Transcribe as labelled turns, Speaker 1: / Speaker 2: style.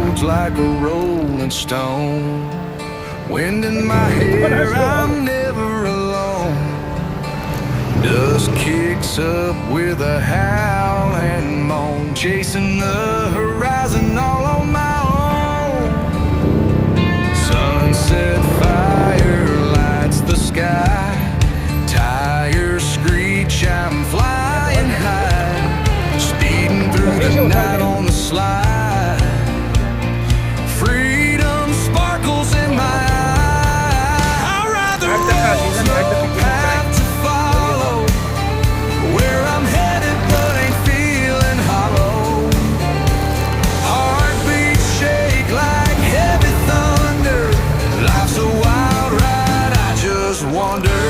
Speaker 1: roads like a rolling stone. Wind in my hair, I'm never alone. Dust kicks up with a howl and moan, chasing the horizon all on my own. Sunset fire lights the sky, tires screech, I'm flying high, speeding through the night on the slide. Freedom sparkles in my eye. I'd rather walk the path to follow, where I'm headed but ain't feeling hollow. Heartbeats shake like heavy thunder. Life's a wild ride, I just wonder